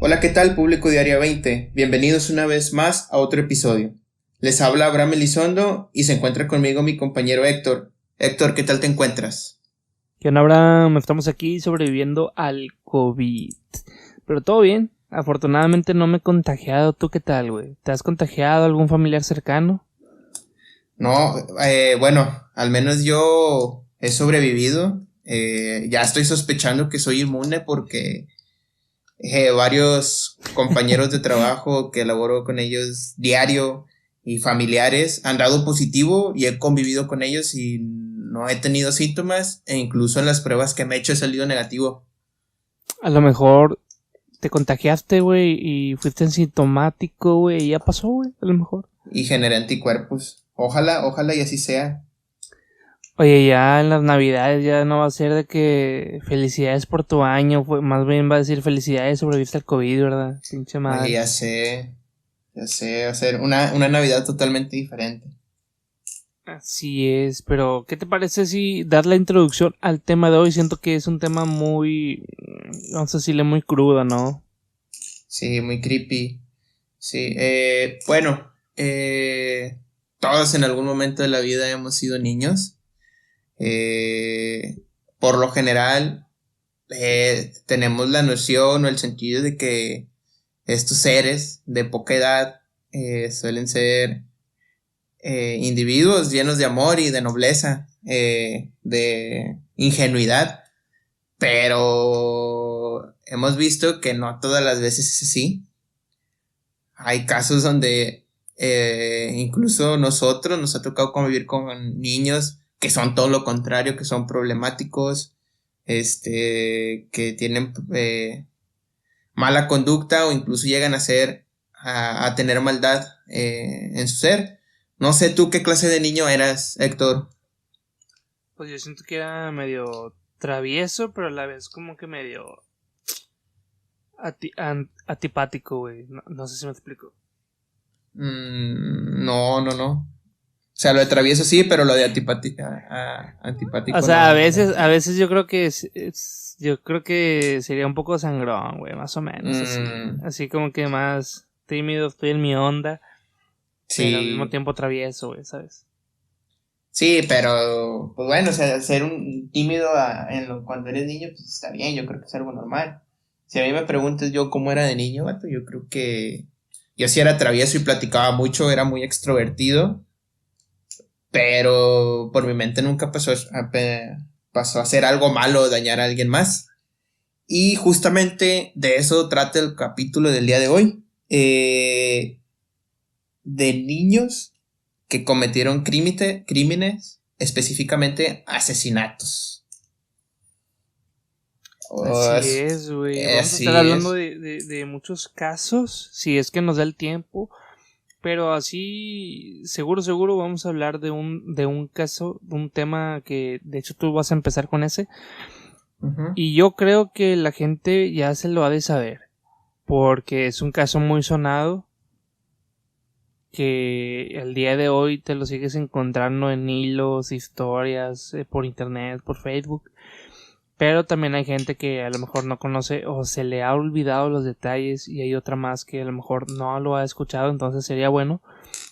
Hola, ¿qué tal, público de Área 20? Bienvenidos una vez más a otro episodio. Les habla Abraham Elizondo y se encuentra conmigo mi compañero Héctor. Héctor, ¿qué tal te encuentras? ¿Qué onda, Abraham? Estamos aquí sobreviviendo al COVID. Pero todo bien. Afortunadamente no me he contagiado. ¿Tú qué tal, güey? ¿Te has contagiado algún familiar cercano? No, bueno, al menos yo he sobrevivido. Ya estoy sospechando que soy inmune porque varios compañeros de trabajo que laboro con ellos diario y familiares han dado positivo y he convivido con ellos y no he tenido síntomas e incluso en las pruebas que me he hecho he salido negativo. A lo mejor te contagiaste, güey, y fuiste asintomático, güey, y ya pasó, güey, a lo mejor. Y generé anticuerpos. Ojalá y así sea. Oye, ya en las navidades ya no va a ser de que felicidades por tu año, más bien va a decir felicidades sobreviviste al COVID, ¿verdad? Pinche Oye, madre. ya sé, va a ser una Navidad totalmente diferente. Así es, pero ¿qué te parece si dar la introducción al tema de hoy? Siento que es un tema muy, vamos a decirle, muy crudo, ¿no? Sí, muy creepy. Sí, bueno, todos en algún momento de la vida hemos sido niños. Eh, por lo general, tenemos la noción o el sentido de que estos seres de poca edad suelen ser individuos llenos de amor y de nobleza, de ingenuidad, pero hemos visto que no todas las veces es así. Hay casos donde incluso nosotros nos ha tocado convivir con niños que son todo lo contrario, que son problemáticos, que tienen mala conducta o incluso llegan a a tener maldad en su ser. No sé tú qué clase de niño eras, Héctor. Pues yo siento que era medio travieso, pero a la vez como que medio antipático, güey. No, no sé si me explico. No. O sea, lo de travieso sí, pero lo de O antipático sea, no, no. a veces yo creo que yo creo que sería un poco sangrón, güey, más o menos, así. Mm, Así como que más tímido, estoy en mi onda, pero al mismo sí, tiempo travieso, güey, ¿sabes? sí, pero pues bueno, o sea, ser un tímido cuando eres niño, pues está bien, yo creo que es algo normal. Si a mí me preguntas yo cómo era de niño, vato, yo creo que yo sí era travieso y platicaba mucho, era muy extrovertido, pero por mi mente nunca pasó a ser algo malo o dañar a alguien más. Y justamente de eso trata el capítulo del día de hoy. De niños que cometieron crímenes, específicamente asesinatos. Oh, Así es, güey. Vamos a estar así hablando es. de muchos casos, si es que nos da el tiempo. Pero así, seguro vamos a hablar de un caso, de un tema que de hecho tú vas a empezar con ese. Ujú. Y yo creo que la gente ya se lo ha de saber. Porque es un caso muy sonado. Que el día de hoy te lo sigues encontrando en hilos, historias, por internet, por Facebook. Pero también hay gente que a lo mejor no conoce o se le ha olvidado los detalles y hay otra más que a lo mejor no lo ha escuchado, entonces sería bueno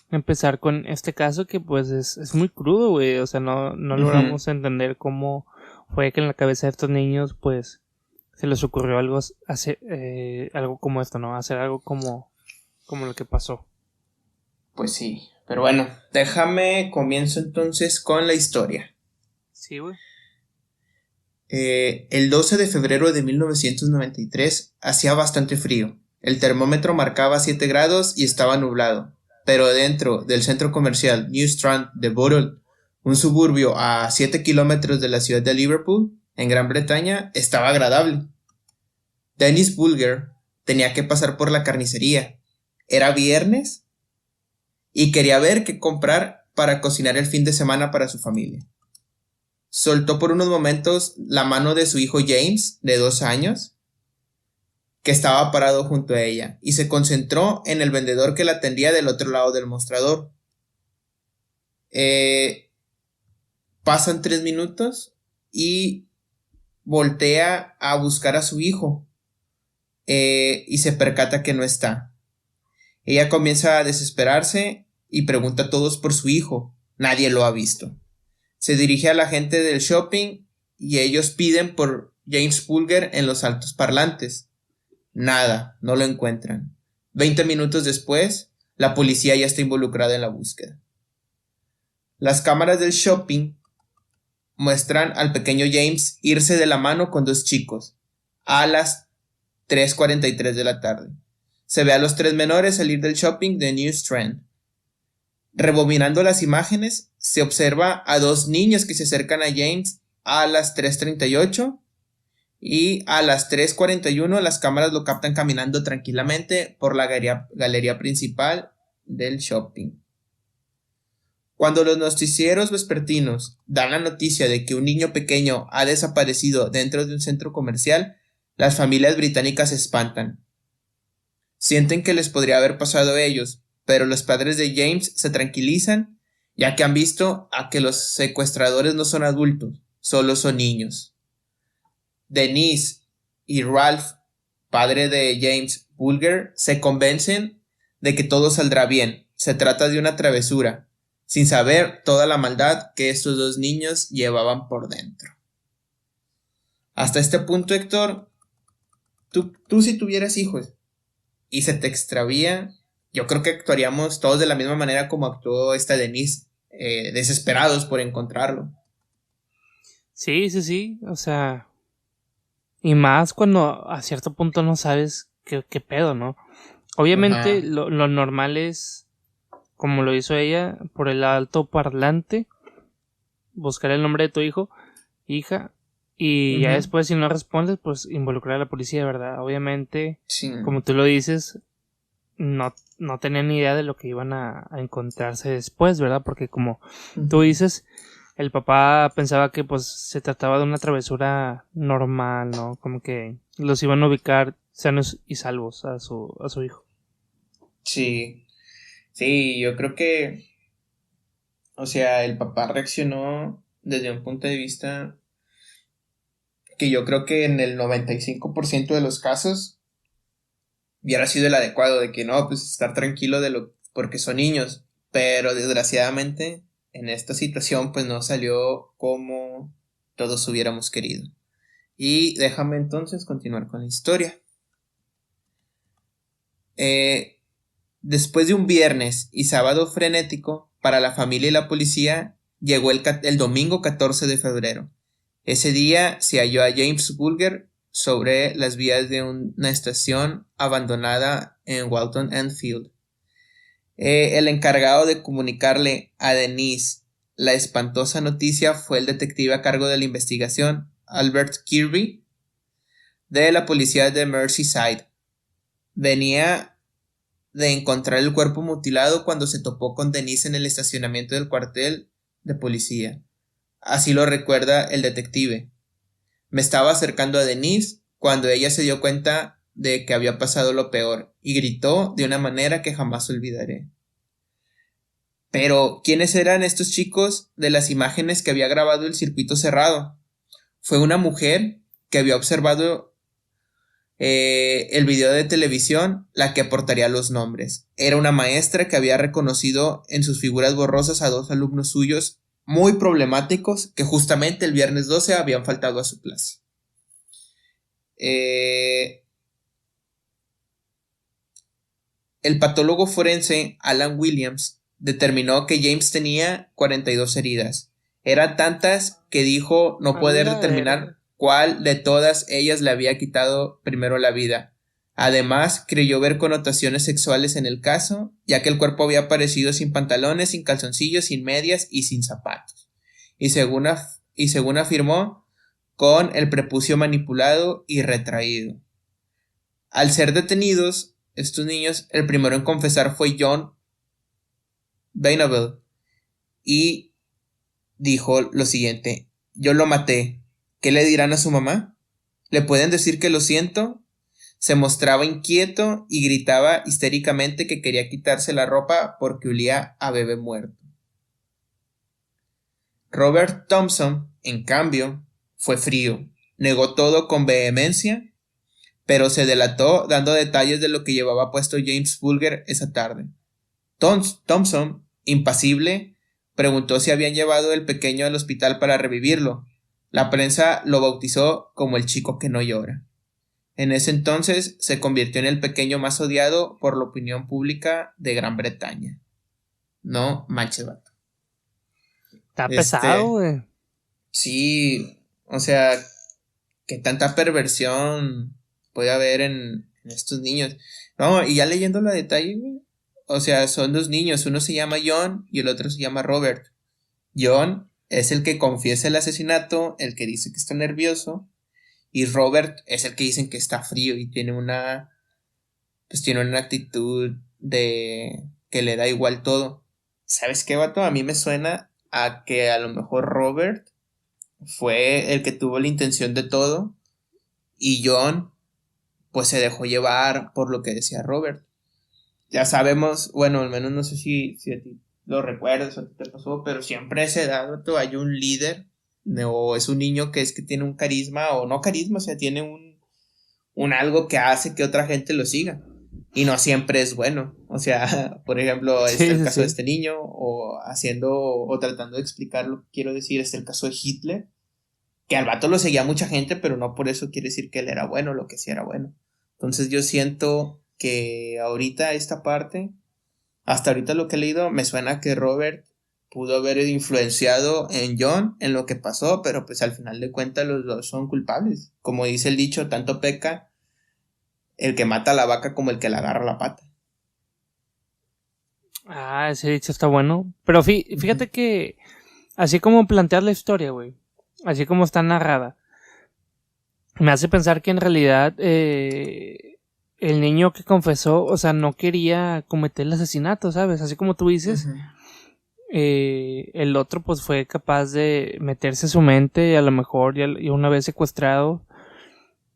empezar con este caso que pues es muy crudo, güey, o sea, no Ujú. logramos entender cómo fue que en la cabeza de estos niños pues se les ocurrió hacer, algo como esto, ¿no? Hacer algo como lo que pasó. Pues sí. Pero bueno, déjame comienzo entonces con la historia. Sí, güey. El 12 de febrero de 1993 hacía bastante frío. El termómetro marcaba 7 grados y estaba nublado. Pero dentro del centro comercial New Strand de Bootle, un suburbio a 7 kilómetros de la ciudad de Liverpool, en Gran Bretaña, estaba agradable. Dennis Bulger tenía que pasar por la carnicería. Era viernes y quería ver qué comprar para cocinar el fin de semana para su familia. Soltó por unos momentos la mano de su hijo James, de 2 años, que estaba parado junto a ella, y se concentró en el vendedor que la atendía del otro lado del mostrador. Eh, Pasan 3 minutos y voltea a buscar a su hijo. y se percata que no está. Ella comienza a desesperarse y pregunta a todos por su hijo. Nadie lo ha visto. Se dirige a la gente del shopping y ellos piden por James Bulger en los altos parlantes. Nada, no lo encuentran. 20 minutos después, la policía ya está involucrada en la búsqueda. Las cámaras del shopping muestran al pequeño James irse de la mano con dos chicos a las 3:43 de la tarde. Se ve a los tres menores salir del shopping de New Strand. Rebobinando las imágenes, se observa a dos niños que se acercan a James a las 3:38 y a las 3:41 las cámaras lo captan caminando tranquilamente por la galería principal del shopping. Cuando los noticieros vespertinos dan la noticia de que un niño pequeño ha desaparecido dentro de un centro comercial, las familias británicas se espantan. Sienten que les podría haber pasado a ellos, pero los padres de James se tranquilizan, ya que han visto a que los secuestradores no son adultos, solo son niños. Denise y Ralph, padre de James Bulger, se convencen de que todo saldrá bien. Se trata de una travesura, sin saber toda la maldad que estos dos niños llevaban por dentro. Hasta este punto, Héctor, tú si tuvieras hijos y se te extravía, yo creo que actuaríamos todos de la misma manera como actuó esta Denise, desesperados por encontrarlo. Sí, o sea, y más cuando a cierto punto no sabes qué pedo, ¿no? Obviamente lo normal es, como lo hizo ella, por el alto parlante, buscar el nombre de tu hija, y ya después si no respondes, pues involucrar a la policía, ¿verdad? Obviamente, sí, como tú lo dices, no tenían ni idea de lo que iban a encontrarse después, ¿verdad? Porque como tú dices, el papá pensaba que pues se trataba de una travesura normal, ¿no? Como que los iban a ubicar sanos y salvos a su hijo. Sí, yo creo que, o sea, el papá reaccionó desde un punto de vista que yo creo que en el 95% de los casos hubiera sido el adecuado, de que no, pues estar tranquilo porque son niños, pero desgraciadamente en esta situación pues no salió como todos hubiéramos querido. Y déjame entonces continuar con la historia. Después de un viernes y sábado frenético para la familia y la policía, llegó el domingo 14 de febrero. Ese día se halló a James Bulger sobre las vías de una estación abandonada en Walton Enfield. El encargado de comunicarle a Denise la espantosa noticia fue el detective a cargo de la investigación, Albert Kirby, de la policía de Merseyside. Venía de encontrar el cuerpo mutilado cuando se topó con Denise en el estacionamiento del cuartel de policía. Así lo recuerda el detective. Me estaba acercando a Denise cuando ella se dio cuenta de que había pasado lo peor y gritó de una manera que jamás olvidaré. Pero, ¿quiénes eran estos chicos de las imágenes que había grabado el circuito cerrado? Fue una mujer que había observado el video de televisión la que aportaría los nombres. Era una maestra que había reconocido en sus figuras borrosas a dos alumnos suyos muy problemáticos que justamente el viernes 12 habían faltado a su clase. El patólogo forense Alan Williams determinó que James tenía 42 heridas. Eran tantas que dijo no poder determinar cuál de todas ellas le había quitado primero la vida. Además, creyó ver connotaciones sexuales en el caso, ya que el cuerpo había aparecido sin pantalones, sin calzoncillos, sin medias y sin zapatos. Y según afirmó, con el prepucio manipulado y retraído. Al ser detenidos, estos niños, el primero en confesar fue John Bainable y dijo lo siguiente: yo lo maté. ¿Qué le dirán a su mamá? ¿Le pueden decir que lo siento? Se mostraba inquieto y gritaba histéricamente que quería quitarse la ropa porque olía a bebé muerto. Robert Thompson, en cambio, fue frío, negó todo con vehemencia, pero se delató dando detalles de lo que llevaba puesto James Bulger esa tarde. Thompson, impasible, preguntó si habían llevado el pequeño al hospital para revivirlo. La prensa lo bautizó como el chico que no llora. En ese entonces se convirtió en el pequeño más odiado por la opinión pública de Gran Bretaña. No manches, vato. Está pesado, güey. Sí, o sea, que tanta perversión puede haber en estos niños. No, y ya leyendo la detalle, güey, o sea, son dos niños, uno se llama John y el otro se llama Robert. John es el que confiesa el asesinato, el que dice que está nervioso, y Robert es el que dicen que está frío y tiene tiene una actitud de que le da igual todo. ¿Sabes qué, vato? A mí me suena a que a lo mejor Robert fue el que tuvo la intención de todo y John pues se dejó llevar por lo que decía Robert. Ya sabemos, bueno, al menos no sé si a ti lo recuerdas o a ti te pasó, pero siempre a esa edad, vato, hay un líder o es un niño que es que tiene un carisma o no carisma, o sea, tiene un algo que hace que otra gente lo siga. Y no siempre es bueno. O sea, por ejemplo, Sí, el sí, caso de sí. este niño, o haciendo, o tratando de explicar lo que quiero decir, es el caso de Hitler, que al vato lo seguía mucha gente, pero no por eso quiere decir que él era bueno, lo que sí era bueno. Entonces yo siento que ahorita esta parte, hasta ahorita lo que he leído, me suena que Robert pudo haber influenciado en John en lo que pasó, pero pues al final de cuentas los dos son culpables. Como dice el dicho, tanto peca el que mata a la vaca como el que le agarra la pata. Ah, ese dicho está bueno. Pero Ujú. fíjate que, así como plantear la historia, güey, así como está narrada, me hace pensar que en realidad el niño que confesó, o sea, no quería cometer el asesinato, ¿sabes? Así como tú dices, Ujú. el otro pues fue capaz de meterse a su mente y a lo mejor y una vez secuestrado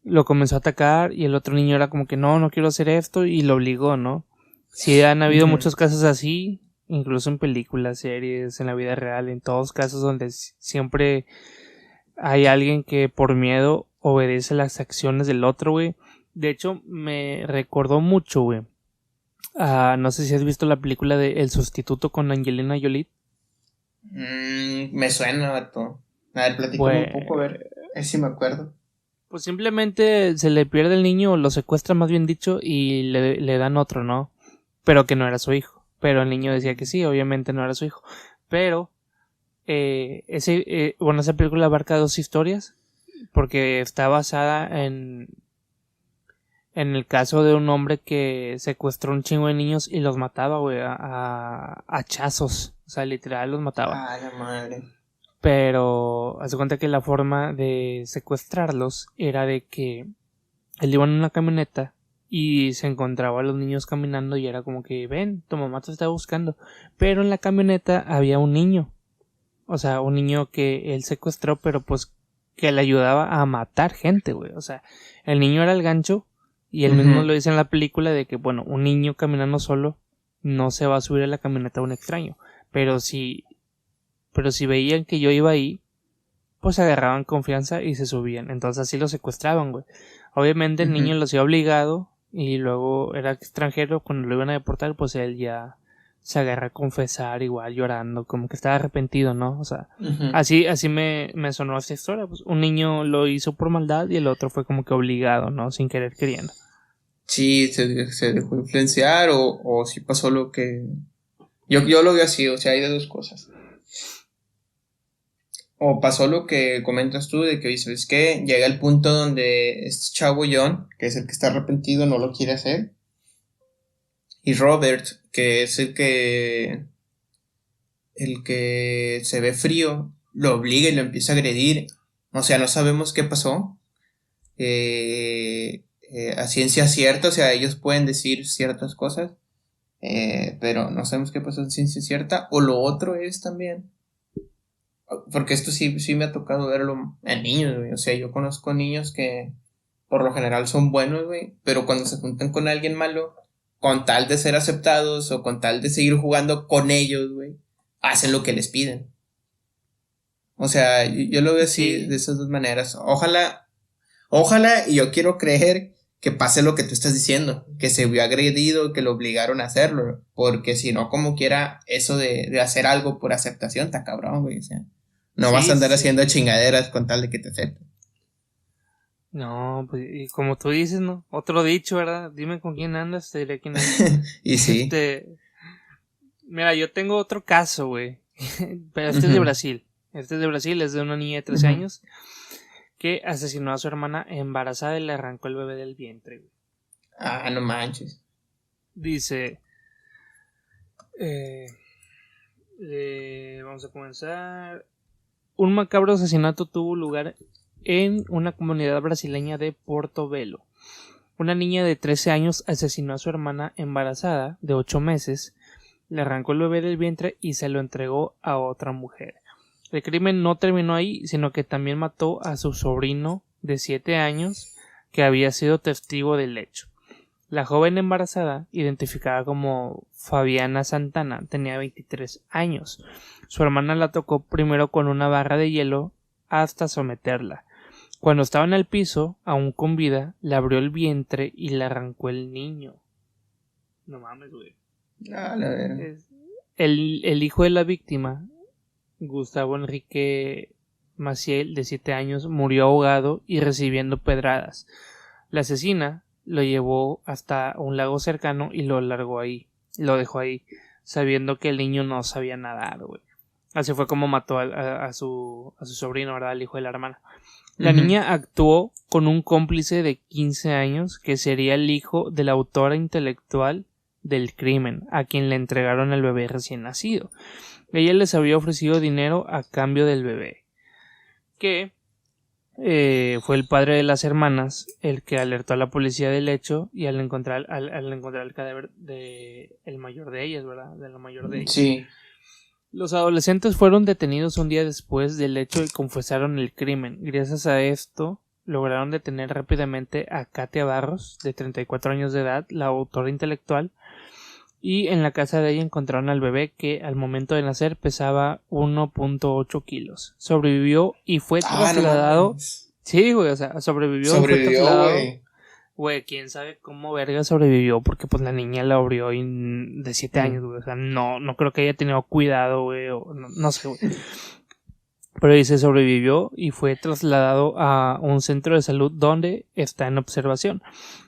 lo comenzó a atacar y el otro niño era como que no quiero hacer esto y lo obligó, ¿no? Sí han habido Ujú. muchos casos así, incluso en películas, series, en la vida real, en todos casos donde siempre hay alguien que por miedo obedece las acciones del otro, güey. De hecho, me recordó mucho, güey. No sé si has visto la película de El Sustituto con Angelina Jolie. Me suena, vato. A ver, platícame un poco, a Pues, ver si me acuerdo. pues simplemente se le pierde el niño, o lo secuestra más bien dicho, y le dan otro, ¿no? Pero que no era su hijo. Pero el niño decía que sí, obviamente no era su hijo. Pero, bueno, esa película abarca dos historias, porque está basada en el caso de un hombre que secuestró un chingo de niños y los mataba, güey, a hachazos. O sea, literal los mataba. Ah, la madre. Pero hace cuenta que la forma de secuestrarlos era de que él iba en una camioneta y se encontraba a los niños caminando y era como que ven, tu mamá te está buscando. Pero en la camioneta había un niño. O sea, un niño que él secuestró, pero pues que le ayudaba a matar gente, güey. O sea, el niño era el gancho y él mismo Ujú. lo dice en la película de que, bueno, un niño caminando solo no se va a subir a la camioneta de un extraño. Pero pero si veían que yo iba ahí, pues agarraban confianza y se subían. Entonces así lo secuestraban, güey. Obviamente el niño Ujú. los iba obligado y luego era extranjero. Cuando lo iban a deportar, pues él ya se agarra a confesar igual llorando, como que estaba arrepentido, ¿no? O sea, Ujú. así me sonó esta historia. Pues un niño lo hizo por maldad y el otro fue como que obligado, ¿no? Sin querer queriendo. Sí, se dejó influenciar o sí pasó lo que... Yo lo veo así, o sea, hay de dos cosas. O pasó lo que comentas tú, de que dices que llega el punto donde este chavo John, que es el que está arrepentido, no lo quiere hacer. Y Robert, que es el que se ve frío, lo obliga y lo empieza a agredir. O sea, no sabemos qué pasó. A ciencia cierta, o sea, ellos pueden decir ciertas cosas, pero no sabemos qué pasó en ciencia cierta. O lo otro es también, porque esto sí me ha tocado verlo en niños, güey. O sea, yo conozco niños que por lo general son buenos, güey, pero cuando se juntan con alguien malo, con tal de ser aceptados o con tal de seguir jugando con ellos, güey, hacen lo que les piden. O sea, yo lo veo así, de Sí, esas dos maneras. Ojalá, y yo quiero creer que pase lo que tú estás diciendo, que se vio agredido, que lo obligaron a hacerlo, porque si no, como quiera, eso de hacer algo por aceptación, está cabrón, güey, o sea, no vas a andar haciendo chingaderas con tal de que te acepten. No, pues, y como tú dices, ¿no? Otro dicho, ¿verdad? Dime con quién andas, te diré quién andas. Y sí. Mira, yo tengo otro caso, güey, pero este es de Brasil. Este es de Brasil, es de una niña de 13 años que asesinó a su hermana embarazada y le arrancó el bebé del vientre, güey. Ah, no manches. Dice, vamos a comenzar. Un macabro asesinato tuvo lugar en una comunidad brasileña de Portobelo. Una niña de 13 años asesinó a su hermana embarazada de 8 meses, le arrancó el bebé del vientre y se lo entregó a otra mujer. El crimen no terminó ahí, sino que también mató a su sobrino de 7 años que había sido testigo del hecho. La joven embarazada, identificada como Fabiana Santana, tenía 23 años. Su hermana la tocó primero con una barra de hielo hasta someterla. Cuando estaba en el piso, aún con vida, le abrió el vientre y le arrancó el niño. No mames, güey. Ah, la verdad. El hijo de la víctima, Gustavo Enrique Maciel, de 7 años, murió ahogado y recibiendo pedradas. La asesina lo llevó hasta un lago cercano y lo largó ahí. Lo dejó ahí, sabiendo que el niño no sabía nadar, güey. Así fue como mató a su sobrino, ¿verdad? El hijo de la hermana. La niña actuó con un cómplice de 15 años que sería el hijo de la autora intelectual del crimen, a quien le entregaron el bebé recién nacido. Ella les había ofrecido dinero a cambio del bebé, que fue el padre de las hermanas el que alertó a la policía del hecho y al encontrar el cadáver de el mayor de ellas, ¿verdad? De la mayor de ellas. Sí. Los adolescentes fueron detenidos un día después del hecho y confesaron el crimen. Gracias a esto, lograron detener rápidamente a Katia Barros, de 34 años de edad, la autora intelectual, y en la casa de ella encontraron al bebé que al momento de nacer pesaba 1.8 kilos. Sobrevivió y fue trasladado. No, sí, güey, o sea, sobrevivió, fue trasladado. Güey, quién sabe cómo verga sobrevivió, porque pues la niña la abrió de 7 años, güey. O sea, no creo que haya tenido cuidado, güey, o no sé, güey. Pero dice sobrevivió y fue trasladado a un centro de salud donde está en observación.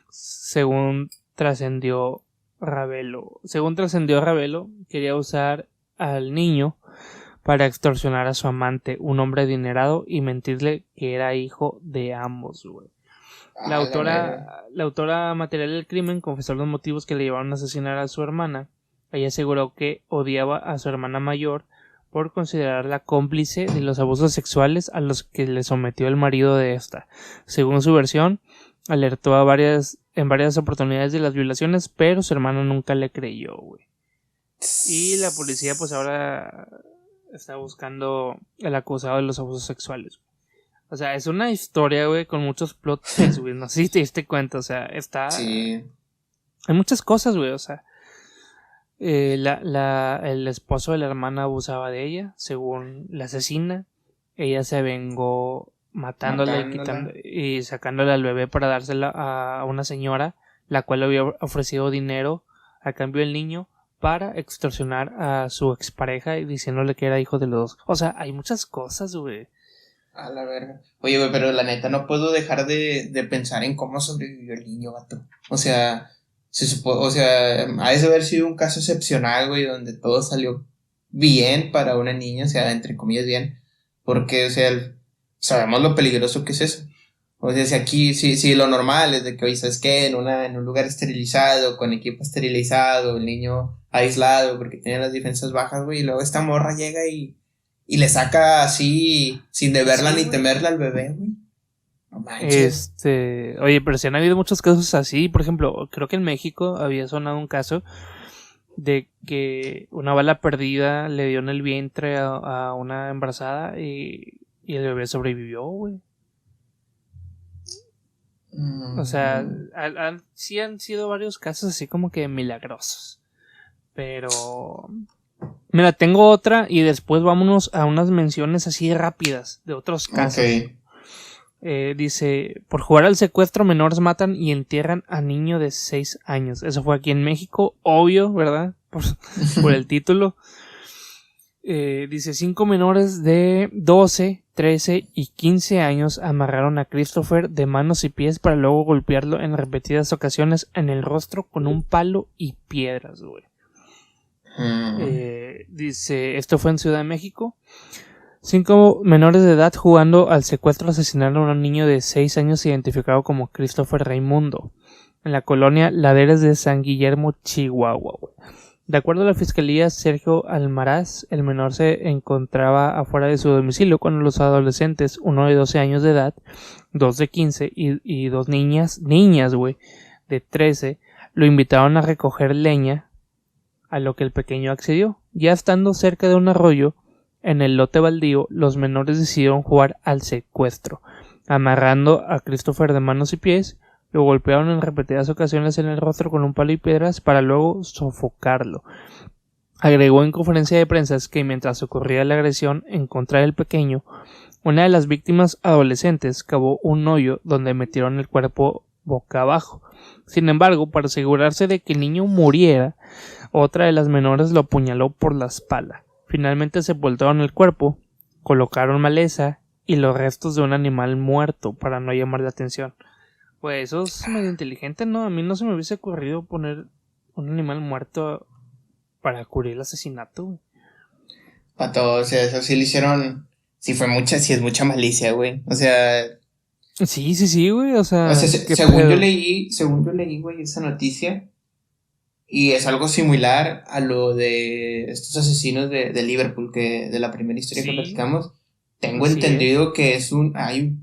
Según trascendió Ravelo, quería usar al niño para extorsionar a su amante, un hombre adinerado, y mentirle que era hijo de ambos, güey. La autora material del crimen confesó los motivos que le llevaron a asesinar a su hermana. Ella aseguró que odiaba a su hermana mayor por considerarla cómplice de los abusos sexuales a los que le sometió el marido de esta. Según su versión, alertó en varias oportunidades de las violaciones, pero su hermana nunca le creyó, güey. Y la policía pues ahora está buscando el acusado de los abusos sexuales. O sea, es una historia, güey, con muchos plot twists, güey. No sé si te diste cuenta, o sea, está... Sí. Hay muchas cosas, güey, o sea... el esposo de la hermana abusaba de ella, según la asesina. Ella se vengó matándola y sacándole al bebé para dársela a una señora, la cual le había ofrecido dinero a cambio del niño para extorsionar a su expareja y diciéndole que era hijo de los dos. O sea, hay muchas cosas, güey. A la verga. Oye, güey, pero la neta no puedo dejar de pensar en cómo sobrevivió el niño, vato. O sea, ha de haber sido un caso excepcional, güey, donde todo salió bien para una niña, o sea, entre comillas bien, porque, o sea, sabemos lo peligroso que es eso. O sea, si aquí, si lo normal es de que, oye, ¿sabes qué? En un lugar esterilizado, con equipo esterilizado, el niño aislado porque tiene las defensas bajas, güey, y luego esta morra llega y le saca así, sin deberla ni temerla al bebé, güey. No manches. Oye, pero sí han habido muchos casos así. Por ejemplo, creo que en México había sonado un caso de que una bala perdida le dio en el vientre a una embarazada y el bebé sobrevivió, güey. O sea, sí han sido varios casos así como que milagrosos. Pero... Mira, tengo otra y después vámonos a unas menciones así rápidas de otros casos. Okay. Dice, por jugar al secuestro, menores matan y entierran a niño de 6 años. Eso fue aquí en México, obvio, ¿verdad? Por el título. Dice, 5 menores de 12, 13 y 15 años amarraron a Christopher de manos y pies para luego golpearlo en repetidas ocasiones en el rostro con un palo y piedras, güey. Dice, esto fue en Ciudad de México. 5 menores de edad jugando al secuestro asesinaron a un niño de 6 años identificado como Christopher Raimundo en la colonia Laderas de San Guillermo, Chihuahua, güey. De acuerdo a la fiscalía Sergio Almaraz, el menor se encontraba afuera de su domicilio cuando los adolescentes, uno de 12 años de edad, 2 de 15 y 2 niñas, güey, de 13, lo invitaron a recoger leña, a lo que el pequeño accedió. Ya estando cerca de un arroyo, en el lote baldío, los menores decidieron jugar al secuestro, amarrando a Christopher de manos y pies. Lo golpearon en repetidas ocasiones en el rostro con un palo y piedras para luego sofocarlo. Agregó en conferencia de prensa que mientras ocurría la agresión en contra del pequeño, una de las víctimas adolescentes cavó un hoyo donde metieron el cuerpo boca abajo. Sin embargo, para asegurarse de que el niño muriera, otra de las menores lo apuñaló por la espalda. Finalmente sepultaron el cuerpo, colocaron maleza y los restos de un animal muerto para no llamar la atención. Pues eso es medio inteligente, ¿no? A mí no se me hubiese ocurrido poner un animal muerto para cubrir el asesinato, güey. Pato, o sea, eso sí lo hicieron. Sí es mucha malicia, güey. O sea, Sí, güey, o sea, según yo leí, güey, esa noticia. Y es algo similar a lo de estos asesinos de Liverpool, que de la primera historia que platicamos. Tengo entendido que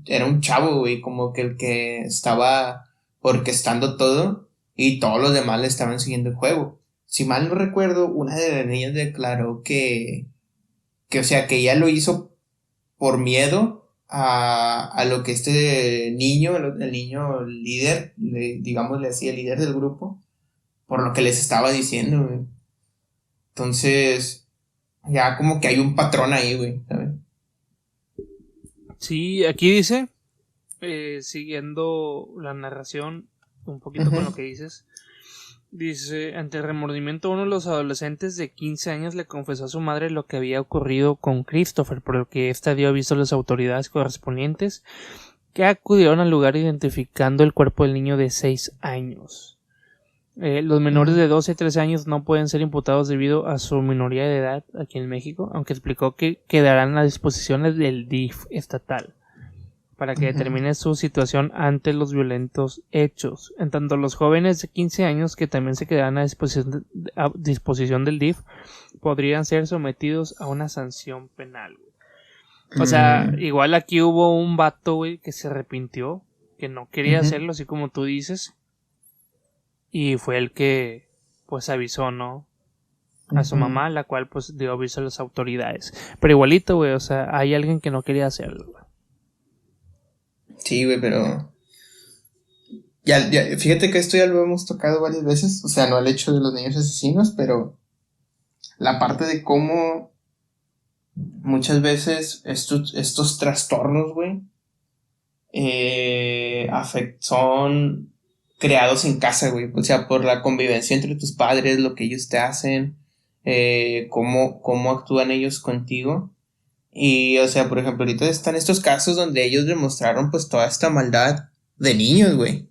era un chavo, güey, como que el que estaba orquestando todo y todos los demás le estaban siguiendo el juego. Si mal no recuerdo, una de las niñas declaró o sea, que ella lo hizo por miedo a lo que este niño, el niño líder, digámosle así, el líder del grupo, por lo que les estaba diciendo, güey. Entonces, ya como que hay un patrón ahí, güey, ¿sabes? Sí, aquí dice, siguiendo la narración, un poquito con lo que dices, dice, ante el remordimiento, uno de los adolescentes de 15 años le confesó a su madre lo que había ocurrido con Christopher, por lo que ésta dio aviso a las autoridades correspondientes, que acudieron al lugar identificando el cuerpo del niño de 6 años. Los menores de 12 y 13 años no pueden ser imputados debido a su minoría de edad aquí en México, aunque explicó que quedarán a disposiciones del DIF estatal para que determine su situación ante los violentos hechos. En tanto, los jóvenes de 15 años que también se quedarán a disposición del DIF podrían ser sometidos a una sanción penal. O sea, igual aquí hubo un vato, güey, que se arrepintió, que no quería hacerlo, así como tú dices. Y fue el que, pues, avisó, ¿no? A su mamá, la cual, pues, dio aviso a las autoridades. Pero igualito, güey, o sea, hay alguien que no quería hacerlo, güey. Sí, güey, pero... Ya, fíjate que esto ya lo hemos tocado varias veces. O sea, no el hecho de los niños asesinos, pero... la parte de cómo... muchas veces estos trastornos, güey... son... creados en casa, güey, o sea, por la convivencia entre tus padres, lo que ellos te hacen, cómo actúan ellos contigo. Y, o sea, por ejemplo, ahorita están estos casos donde ellos demostraron pues toda esta maldad de niños, güey.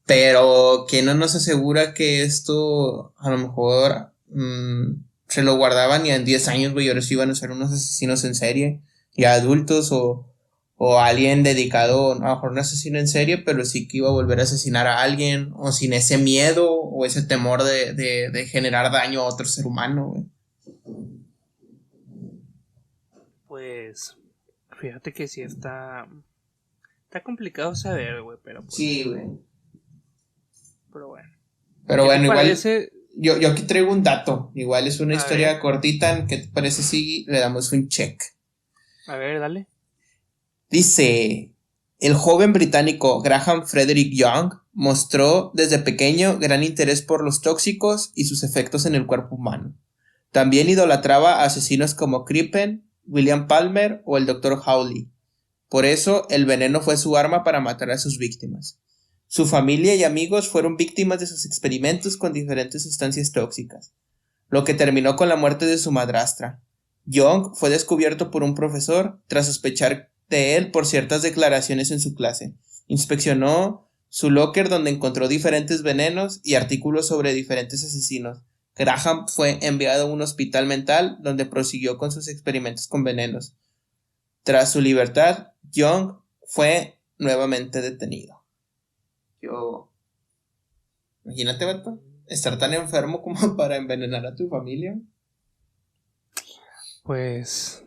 Pero que no nos asegura que esto a lo mejor se lo guardaban y en 10 años, güey, ahora sí iban a ser unos asesinos en serie, ya adultos o alguien dedicado a lo mejor un asesino en serie, pero sí que iba a volver a asesinar a alguien, o sin ese miedo o ese temor de generar daño a otro ser humano, güey. Pues, fíjate que sí está complicado saber, güey, pero... pues, sí, güey. Pero bueno. Pero bueno, igual... parece? Yo aquí traigo un dato. Igual es una historia cortita. ¿Qué te parece si le damos un check? A ver, dale. Dice, el joven británico Graham Frederick Young mostró desde pequeño gran interés por los tóxicos y sus efectos en el cuerpo humano. También idolatraba a asesinos como Crippen, William Palmer o el Dr. Hawley. Por eso, el veneno fue su arma para matar a sus víctimas. Su familia y amigos fueron víctimas de sus experimentos con diferentes sustancias tóxicas, lo que terminó con la muerte de su madrastra. Young fue descubierto por un profesor tras sospechar de él por ciertas declaraciones en su clase. Inspeccionó su locker donde encontró diferentes venenos y artículos sobre diferentes asesinos. Graham fue enviado a un hospital mental donde prosiguió con sus experimentos con venenos. Tras su libertad, Young fue nuevamente detenido. Imagínate, vato, estar tan enfermo como para envenenar a tu familia. Pues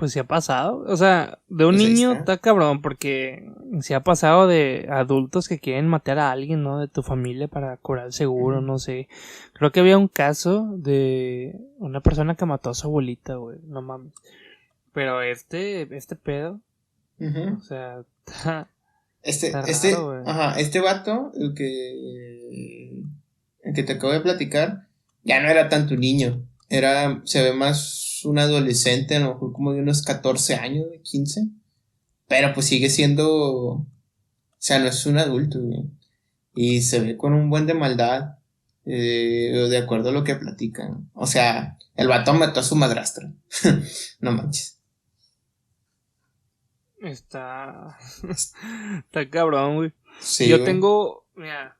sí ha pasado. O sea, de un Pues ahí niño está. está cabrón, porque sí ha pasado de adultos que quieren matar a alguien, ¿no? De tu familia para cobrar el seguro, no sé. Creo que había un caso de una persona que mató a su abuelita, güey. No mames. Pero este pedo, o sea, está raro, güey. Este vato, el que te acabo de platicar, ya no era tanto niño. Se ve más un adolescente, a lo mejor como de unos 14 años, 15. Pero pues sigue siendo, o sea, no es un adulto, güey. Y se ve con un buen de maldad, de acuerdo a lo que platican. O sea, el vato mató a su madrastra. No manches. Está cabrón, güey. Sí, Yo güey. tengo, mira,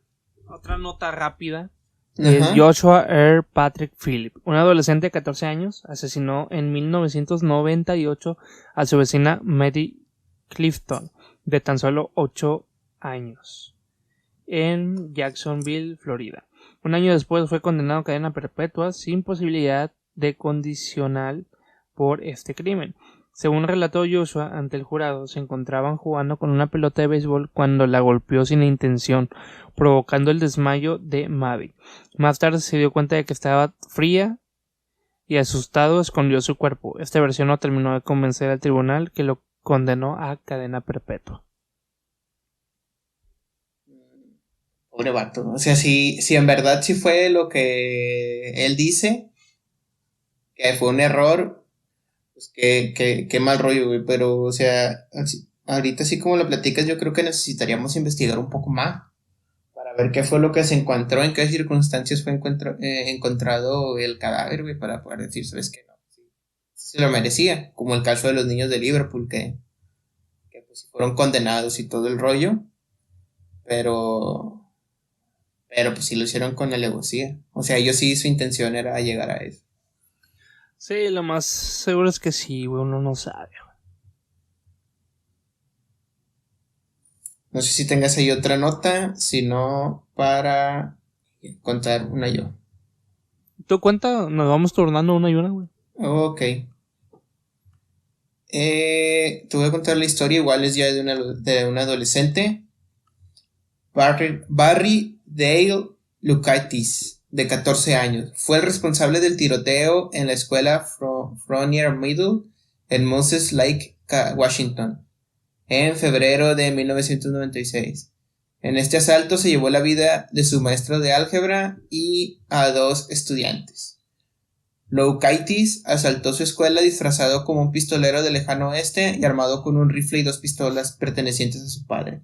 otra nota rápida. Es Ajá. Joshua R. Patrick Phillip, un adolescente de 14 años, asesinó en 1998 a su vecina Maddie Clifton, de tan solo 8 años, en Jacksonville, Florida. Un año después fue condenado a cadena perpetua sin posibilidad de condicional por este crimen. Según relató Joshua ante el jurado, se encontraban jugando con una pelota de béisbol cuando la golpeó sin intención, provocando el desmayo de Maddie. Más tarde se dio cuenta de que estaba fría y asustado escondió su cuerpo. Esta versión no terminó de convencer al tribunal, que lo condenó a cadena perpetua. Pobre vato. O sea, si en verdad sí fue lo que él dice, que fue un error, pues qué mal rollo, güey. Pero, o sea, ahorita así como lo platicas, yo creo que necesitaríamos investigar un poco más para ver qué fue lo que se encontró, en qué circunstancias fue encontrado el cadáver, güey, para poder decir, ¿sabes qué? No, sí, se lo merecía, como el caso de los niños de Liverpool, que pues fueron condenados y todo el rollo, pero pues sí lo hicieron con alevosía. O sea, ellos sí, su intención era llegar a eso. Sí, lo más seguro es que sí, güey, uno no sabe. No sé si tengas ahí otra nota, sino para contar una yo. ¿Tú cuenta? Nos vamos turnando una y una, güey. Ok. Te voy a contar la historia, igual es ya de un adolescente. Barry Dale Lukaitis, de 14 años, fue el responsable del tiroteo en la escuela Frontier Middle en Moses Lake, Washington, en febrero de 1996. En este asalto se llevó la vida de su maestro de álgebra y a 2 estudiantes. Lukaitis asaltó su escuela disfrazado como un pistolero del lejano oeste y armado con un rifle y 2 pistolas pertenecientes a su padre.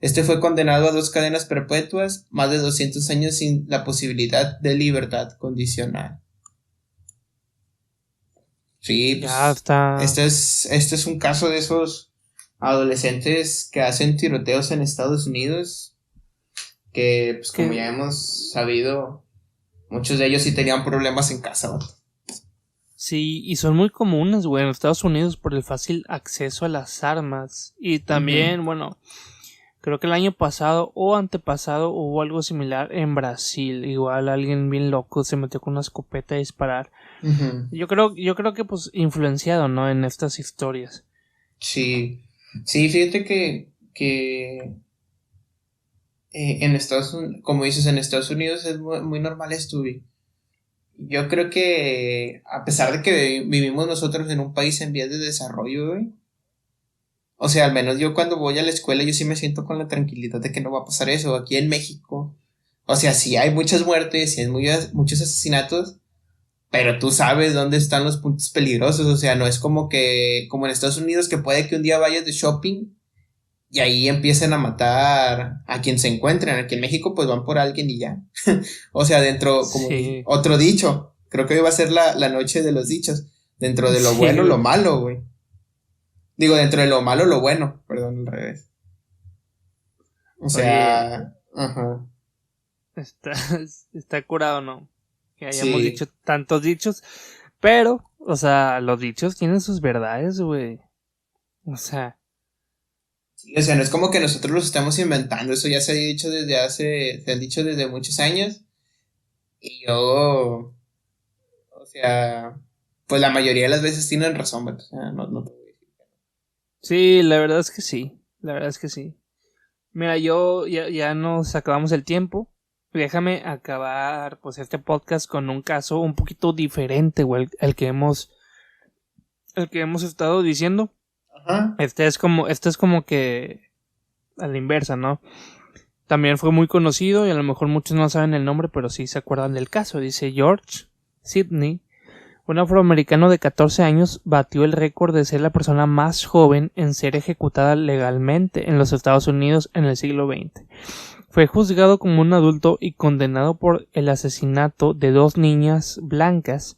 Este fue condenado a 2 cadenas perpetuas, más de 200 años sin la posibilidad de libertad condicional. Sí, pues Ya está. este es un caso de esos adolescentes que hacen tiroteos en Estados Unidos, que pues como ya hemos sabido, muchos de ellos sí tenían problemas en casa, ¿no? Sí, y son muy comunes, güey, en Estados Unidos por el fácil acceso a las armas. Y también, bueno, creo que el año pasado o antepasado hubo algo similar en Brasil. Igual alguien bien loco se metió con una escopeta a disparar. Yo creo que pues influenciado, ¿no? En estas historias. Sí, sí, fíjate que en Estados Unidos, como dices, en Estados Unidos es muy, muy normal esto, güey. Yo creo que a pesar de que vivimos nosotros en un país en vías de desarrollo, güey, o sea, al menos yo cuando voy a la escuela yo sí me siento con la tranquilidad de que no va a pasar eso. Aquí en México, o sea, sí hay muchas muertes, sí hay muchos asesinatos, pero tú sabes dónde están los puntos peligrosos, o sea, no es como en Estados Unidos, que puede que un día vayas de shopping y ahí empiecen a matar a quien se encuentren. Aquí en México pues van por alguien y ya. O sea, dentro, como Sí. otro dicho, creo que hoy va a ser la noche de los dichos, dentro de lo Sí, bueno, güey. lo malo, güey. Digo, dentro de lo malo, lo bueno, perdón, al revés. O Oye, sea, ajá, está, está curado, ¿no? Que hayamos dicho sí. tantos dichos, pero, o sea, los dichos tienen sus verdades, güey. O sea, Sí, o sea, no es como que nosotros los estamos inventando, eso ya se han dicho desde muchos años. Y yo, o sea, pues la mayoría de las veces tienen razón, güey. O sea, no te voy a decir. sí, la verdad es que sí. La verdad es que sí. Mira, ya nos acabamos el tiempo. Déjame acabar pues este podcast con un caso un poquito diferente, güey, el que hemos estado diciendo. Ajá. Este es como que a la inversa, ¿no? También fue muy conocido y a lo mejor muchos no saben el nombre, pero sí se acuerdan del caso. Dice George Sidney, un afroamericano de 14 años, batió el récord de ser la persona más joven en ser ejecutada legalmente en los Estados Unidos en el siglo XX. Fue juzgado como un adulto y condenado por el asesinato de 2 niñas blancas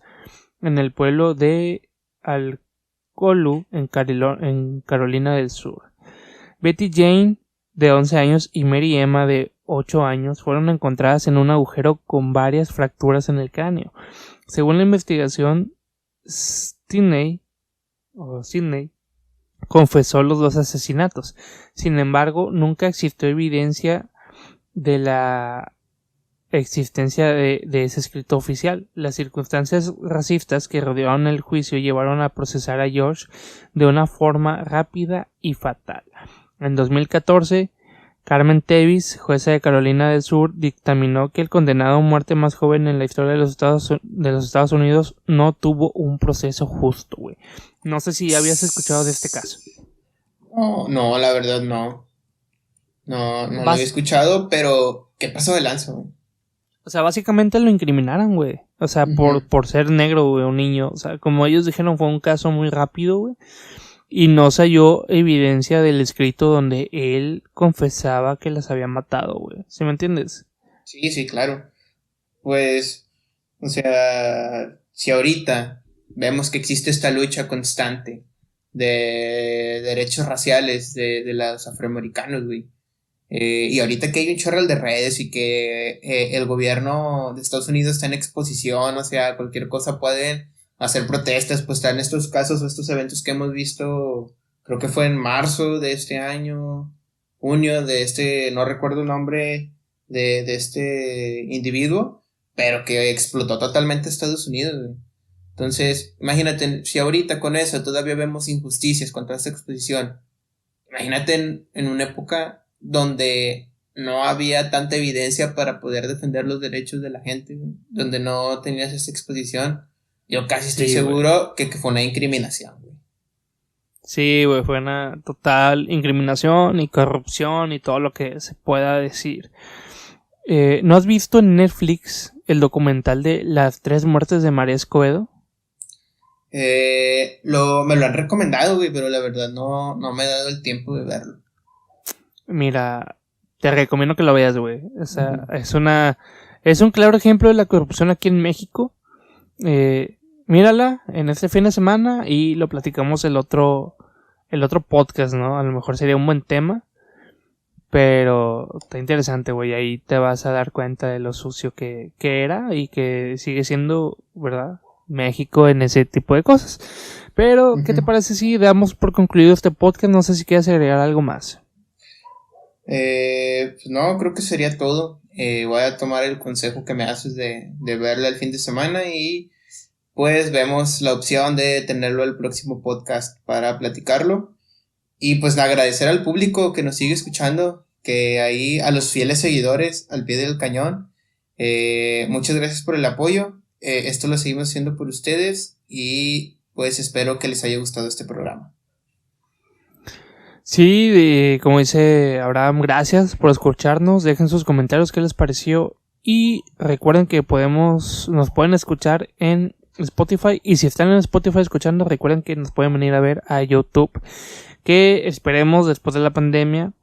en el pueblo de Alcolu, en Carolina del Sur. Betty Jane, de 11 años, y Mary Emma, de 8 años, fueron encontradas en un agujero con varias fracturas en el cráneo. Según la investigación, Sidney confesó los 2 asesinatos. Sin embargo, nunca existió evidencia de la existencia de ese escrito oficial. Las circunstancias racistas que rodearon el juicio llevaron a procesar a George de una forma rápida y fatal. En 2014, Carmen Tevis, jueza de Carolina del Sur, dictaminó que el condenado a muerte más joven en la historia de los Estados Unidos no tuvo un proceso justo, güey. No sé si habías escuchado de este caso. No, no, la verdad no. No lo había Vas, escuchado, pero ¿qué pasó de lanza, güey? o sea, básicamente lo incriminaron, güey. O sea, Ujú. por ser negro, güey, un niño. O sea, como ellos dijeron, fue un caso muy rápido, güey. Y no se halló evidencia del escrito donde él confesaba que las había matado, güey. ¿Sí me entiendes? Sí, sí, claro. Pues, o sea, si ahorita vemos que existe esta lucha constante de derechos raciales de los afroamericanos, güey. Y ahorita que hay un chorral de redes y que el gobierno de Estados Unidos está en exposición, o sea, cualquier cosa pueden hacer protestas, pues están estos casos o estos eventos que hemos visto, creo que fue en marzo de este año, junio de este, no recuerdo el nombre de este individuo, pero que explotó totalmente Estados Unidos, güey. Entonces, imagínate, si ahorita con eso todavía vemos injusticias contra esta exposición, imagínate en una época donde no había tanta evidencia para poder defender los derechos de la gente, güey, donde no tenías esa exposición. Yo casi estoy Sí, güey. seguro que fue una incriminación, güey. Sí, güey, fue una total incriminación y corrupción y todo lo que se pueda decir. ¿No has visto en Netflix el documental de las 3 muertes de María Escobedo? Me lo han recomendado, güey, pero la verdad no me he dado el tiempo de verlo. Mira, te recomiendo que lo veas, güey. O sea, Ujú. es un claro ejemplo de la corrupción aquí en México. Mírala en este fin de semana y lo platicamos el otro podcast, ¿no? A lo mejor sería un buen tema. Pero está interesante, güey. Ahí te vas a dar cuenta de lo sucio que era y que sigue siendo, ¿verdad? México en ese tipo de cosas. Pero, ¿qué te Ujú. parece si damos por concluido este podcast? No sé si quieres agregar algo más. Pues no, creo que sería todo. Voy a tomar el consejo que me haces de verla el fin de semana y pues vemos la opción de tenerlo el próximo podcast para platicarlo. Y pues agradecer al público que nos sigue escuchando, que ahí a los fieles seguidores al pie del cañón. Muchas gracias por el apoyo. Esto lo seguimos haciendo por ustedes y pues espero que les haya gustado este programa. Sí, como dice Abraham, gracias por escucharnos. Dejen sus comentarios qué les pareció. Y recuerden que nos pueden escuchar en Spotify. Y si están en Spotify escuchando, recuerden que nos pueden venir a ver a YouTube. Que esperemos después de la pandemia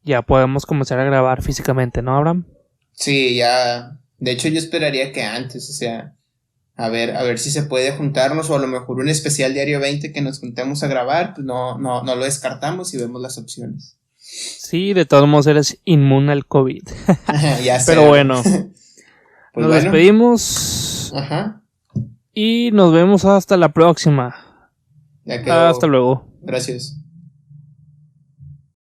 ya podemos comenzar a grabar físicamente, ¿no, Abraham? Sí, ya. De hecho, yo esperaría que antes, o sea, a ver si se puede juntarnos, o a lo mejor un especial Diario 20 que nos juntemos a grabar, pues no lo descartamos y vemos las opciones. Sí, de todos modos eres inmune al COVID. Ya sé. Pero bueno, Pues nos bueno. despedimos. Ajá. Y nos vemos hasta la próxima. Ya quedó. Hasta luego. Gracias.